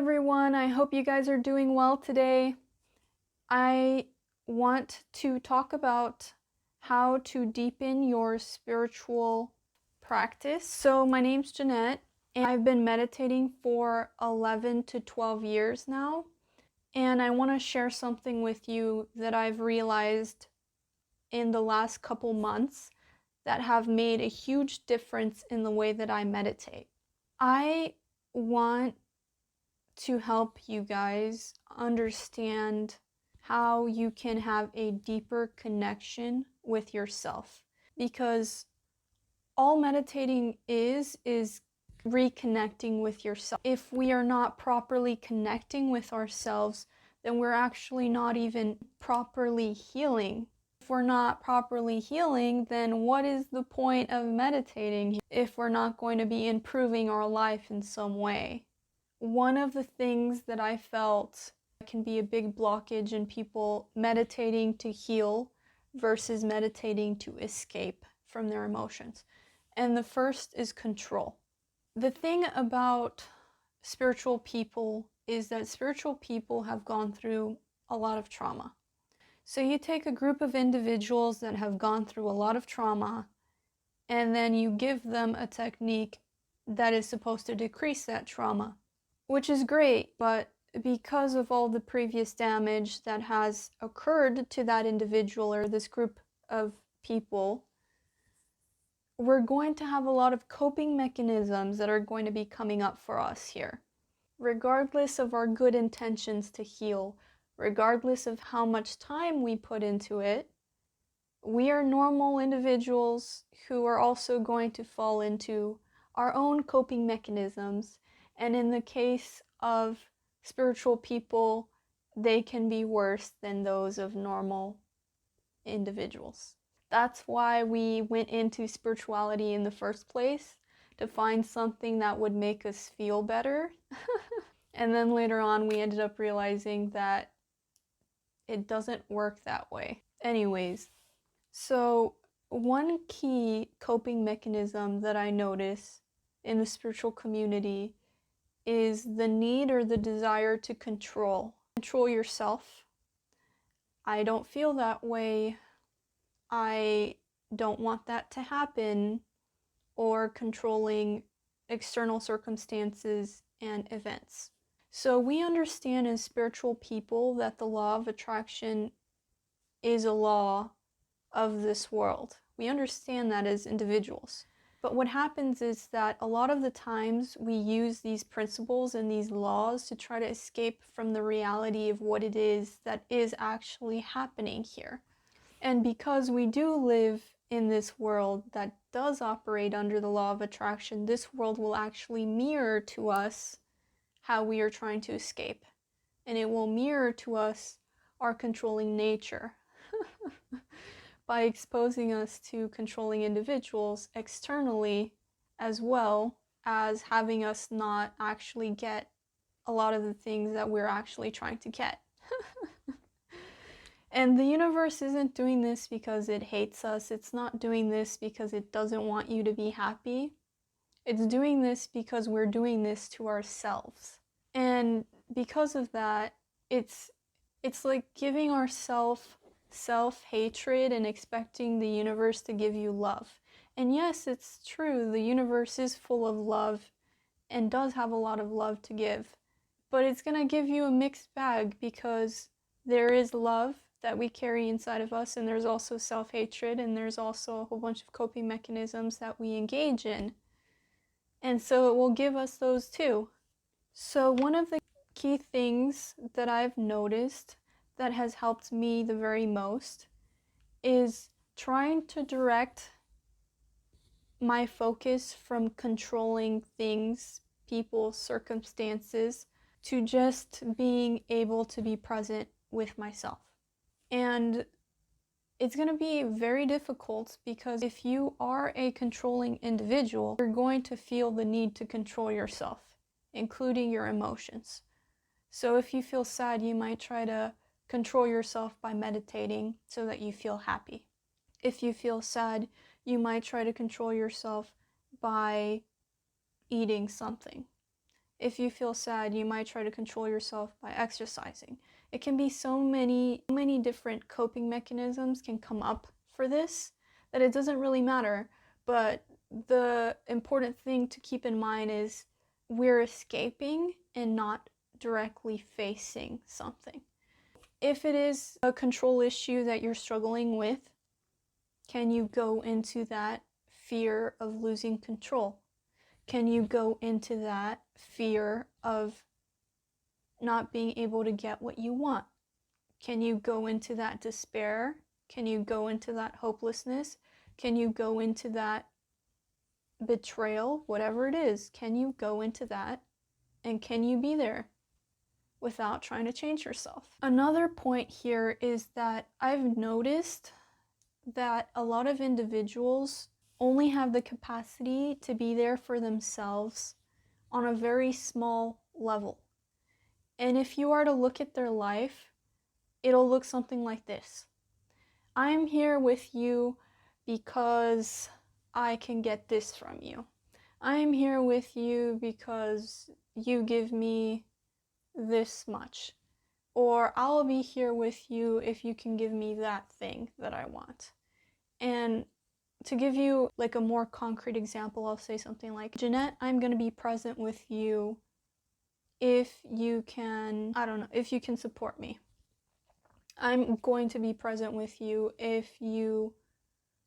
everyone, I hope you guys are doing well today. I want to talk about how to deepen your spiritual practice. So my name's Jeanette, and I've been meditating for 11 to 12 years now, and I want to share something with you that I've realized in the last couple months that have made a huge difference in the way that I meditate. I want to help you guys understand how you can have a deeper connection with yourself, because all meditating is reconnecting with yourself. If we are not properly connecting with ourselves, then we're actually not even properly healing. If we're not properly healing, then what is the point of meditating if we're not going to be improving our life in some way? One of the things that I felt can be a big blockage in people meditating to heal versus meditating to escape from their emotions. And the first is control. The thing about spiritual people is that spiritual people have gone through a lot of trauma. So you take a group of individuals that have gone through a lot of trauma, and then you give them a technique that is supposed to decrease that trauma, which is great, but because of all the previous damage that has occurred to that individual or this group of people, we're going to have a lot of coping mechanisms that are going to be coming up for us here. Regardless of our good intentions to heal, regardless of how much time we put into it, we are normal individuals who are also going to fall into our own coping mechanisms. And in the case of spiritual people, they can be worse than those of normal individuals. That's why we went into spirituality in the first place, to find something that would make us feel better. And then later on, we ended up realizing that it doesn't work that way. Anyways, so one key coping mechanism that I notice in the spiritual community is the need or the desire to control yourself. I don't feel that way. I don't want that to happen, or controlling external circumstances and events. So we understand as spiritual people that the law of attraction is a law of this world. We understand that as individuals. But what happens is that a lot of the times we use these principles and these laws to try to escape from the reality of what it is that is actually happening here. And because we do live in this world that does operate under the law of attraction, this world will actually mirror to us how we are trying to escape. And it will mirror to us our controlling nature by exposing us to controlling individuals externally, as well as having us not actually get a lot of the things that we're actually trying to get. And the universe isn't doing this because it hates us. It's not doing this because it doesn't want you to be happy. It's doing this because we're doing this to ourselves. And because of that, it's like giving ourselves self-hatred and expecting the universe to give you love. And yes, it's true, the universe is full of love and does have a lot of love to give. But it's going to give you a mixed bag, because there is love that we carry inside of us, and there's also self-hatred, and there's also a whole bunch of coping mechanisms that we engage in. And so it will give us those too. So one of the key things that I've noticed that has helped me the very most is trying to direct my focus from controlling things, people, circumstances, to just being able to be present with myself. And it's going to be very difficult, because if you are a controlling individual, you're going to feel the need to control yourself, including your emotions. So if you feel sad, you might try to control yourself by meditating so that you feel happy. If you feel sad, you might try to control yourself by eating something. If you feel sad, you might try to control yourself by exercising. It can be so many different coping mechanisms can come up for this that it doesn't really matter. But the important thing to keep in mind is we're escaping and not directly facing something. If it is a control issue that you're struggling with, can you go into that fear of losing control? Can you go into that fear of not being able to get what you want? Can you go into that despair? Can you go into that hopelessness? Can you go into that betrayal? Whatever it is, can you go into that? And can you be there without trying to change yourself? Another point here is that I've noticed that a lot of individuals only have the capacity to be there for themselves on a very small level. And if you are to look at their life, it'll look something like this. I'm here with you because I can get this from you. I'm here with you because you give me this much. Or I'll be here with you if you can give me that thing that I want. And to give you like a more concrete example, I'll say something like, Jeanette, I'm going to be present with you if you can, if you can support me. I'm going to be present with you if you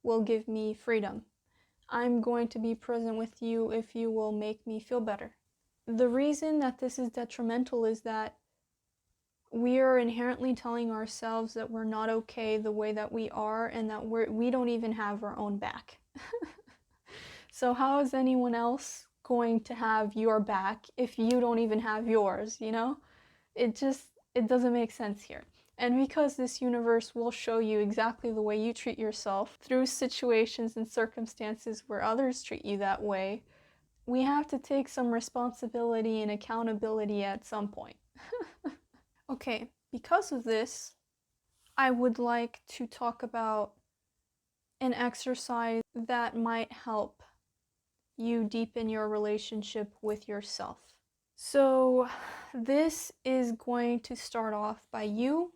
will give me freedom. I'm going to be present with you if you will make me feel better. The reason that this is detrimental is that we are inherently telling ourselves that we're not okay the way that we are and that we don't even have our own back. So how is anyone else going to have your back if you don't even have yours, you know? It doesn't make sense here. And because this universe will show you exactly the way you treat yourself through situations and circumstances where others treat you that way, we have to take some responsibility and accountability at some point. Okay, because of this, I would like to talk about an exercise that might help you deepen your relationship with yourself. So this is going to start off by you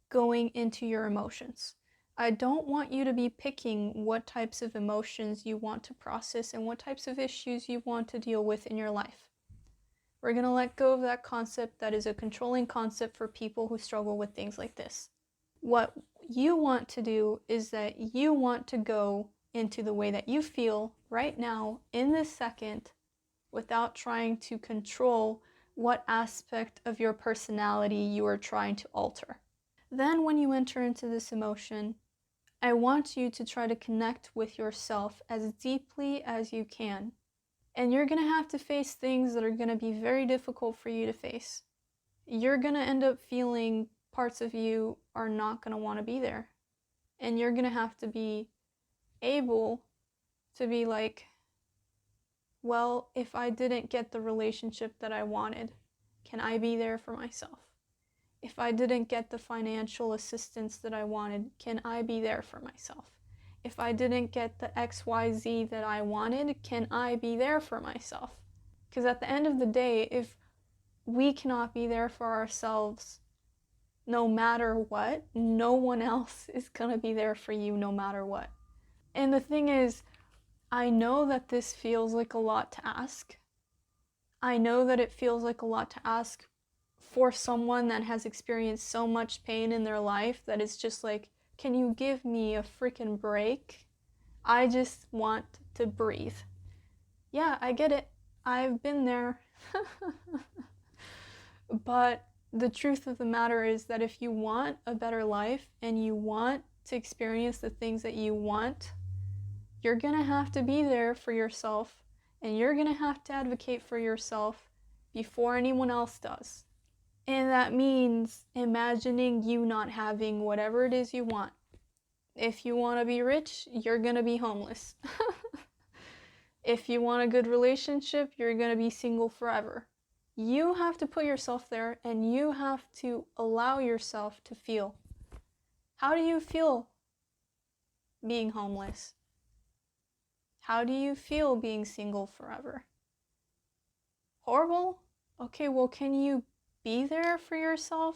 going into your emotions. I don't want you to be picking what types of emotions you want to process and what types of issues you want to deal with in your life. We're going to let go of that concept that is a controlling concept for people who struggle with things like this. What you want to do is that you want to go into the way that you feel right now in this second without trying to control what aspect of your personality you are trying to alter. Then when you enter into this emotion, I want you to try to connect with yourself as deeply as you can. And you're going to have to face things that are going to be very difficult for you to face. You're going to end up feeling parts of you are not going to want to be there. And you're going to have to be able to be like, well, if I didn't get the relationship that I wanted, can I be there for myself? If I didn't get the financial assistance that I wanted, can I be there for myself? If I didn't get the XYZ that I wanted, can I be there for myself? Because at the end of the day, if we cannot be there for ourselves no matter what, no one else is going to be there for you no matter what. And the thing is, I know that this feels like a lot to ask. I know that it feels like a lot to ask for someone that has experienced so much pain in their life that it's just like, can you give me a freaking break? I just want to breathe. Yeah, I get it. I've been there. But the truth of the matter is that if you want a better life and you want to experience the things that you want, you're gonna have to be there for yourself and you're gonna have to advocate for yourself before anyone else does. And that means imagining you not having whatever it is you want. If you want to be rich, you're going to be homeless. If you want a good relationship, you're going to be single forever. You have to put yourself there and you have to allow yourself to feel. How do you feel being homeless? How do you feel being single forever? Horrible? Okay, well, can you be there for yourself?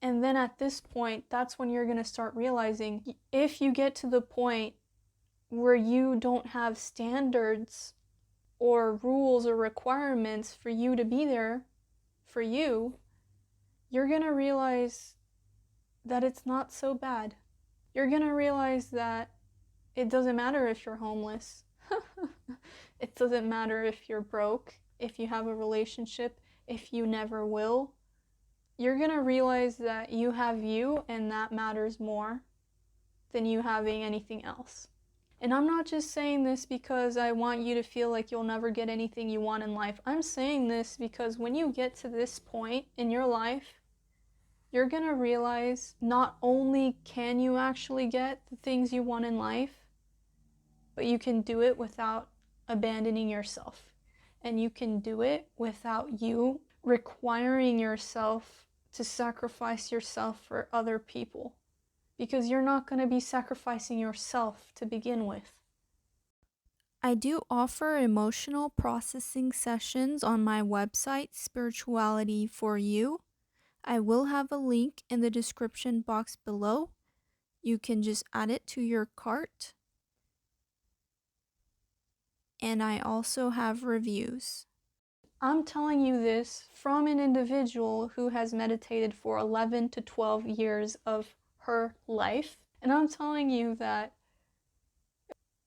And then at this point, that's when you're going to start realizing, if you get to the point where you don't have standards or rules or requirements for you to be there for you, you're going to realize that it's not so bad. You're going to realize that it doesn't matter if you're homeless. It doesn't matter if you're broke, if you have a relationship, if you never will. You're going to realize that you have you, and that matters more than you having anything else. And I'm not just saying this because I want you to feel like you'll never get anything you want in life. I'm saying this because when you get to this point in your life, you're going to realize not only can you actually get the things you want in life, but you can do it without abandoning yourself. And you can do it without you requiring yourself to sacrifice yourself for other people. Because you're not going to be sacrificing yourself to begin with. I do offer emotional processing sessions on my website, Spirituality for You. I will have a link in the description box below. You can just add it to your cart. And I also have reviews. I'm telling you this from an individual who has meditated for 11 to 12 years of her life. And I'm telling you that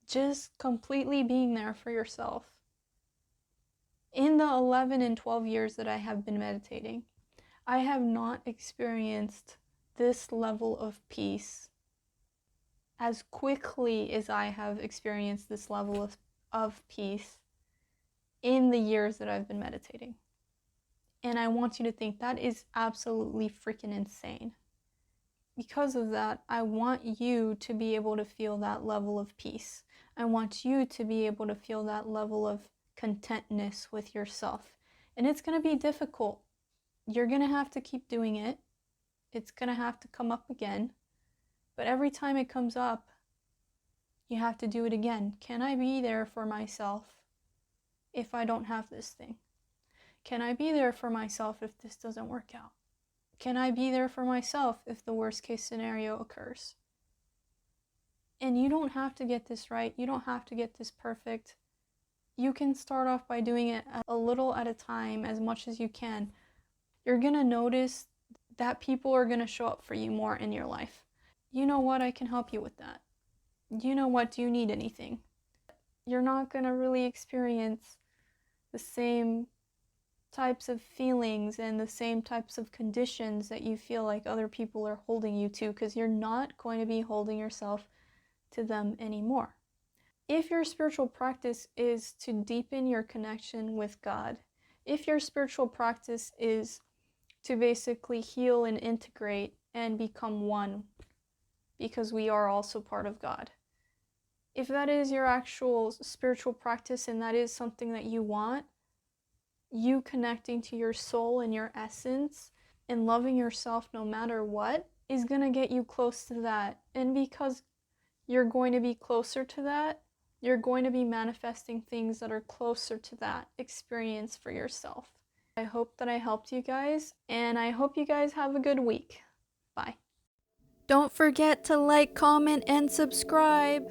just completely being there for yourself. In the 11 and 12 years that I have been meditating, I have not experienced this level of peace as quickly as I have experienced this level of peace in the years that I've been meditating. And I want you to think that is absolutely freaking insane. Because of that, I want you to be able to feel that level of peace. I want you to be able to feel that level of contentness with yourself. And it's going to be difficult. You're going to have to keep doing it. It's going to have to come up again. But every time it comes up, you have to do it again. Can I be there for myself if I don't have this thing? Can I be there for myself if this doesn't work out? Can I be there for myself if the worst case scenario occurs? And you don't have to get this right. You don't have to get this perfect. You can start off by doing it a little at a time, as much as you can. You're going to notice that people are going to show up for you more in your life. You know what? I can help you with that. You know what? Do you need anything? You're not going to really experience the same types of feelings and the same types of conditions that you feel like other people are holding you to, because you're not going to be holding yourself to them anymore. If your spiritual practice is to deepen your connection with God, if your spiritual practice is to basically heal and integrate and become one, because we are also part of God, if that is your actual spiritual practice and that is something that you want, you connecting to your soul and your essence and loving yourself no matter what is going to get you close to that. And because you're going to be closer to that, you're going to be manifesting things that are closer to that experience for yourself. I hope that I helped you guys, and I hope you guys have a good week. Bye. Don't forget to like, comment, and subscribe.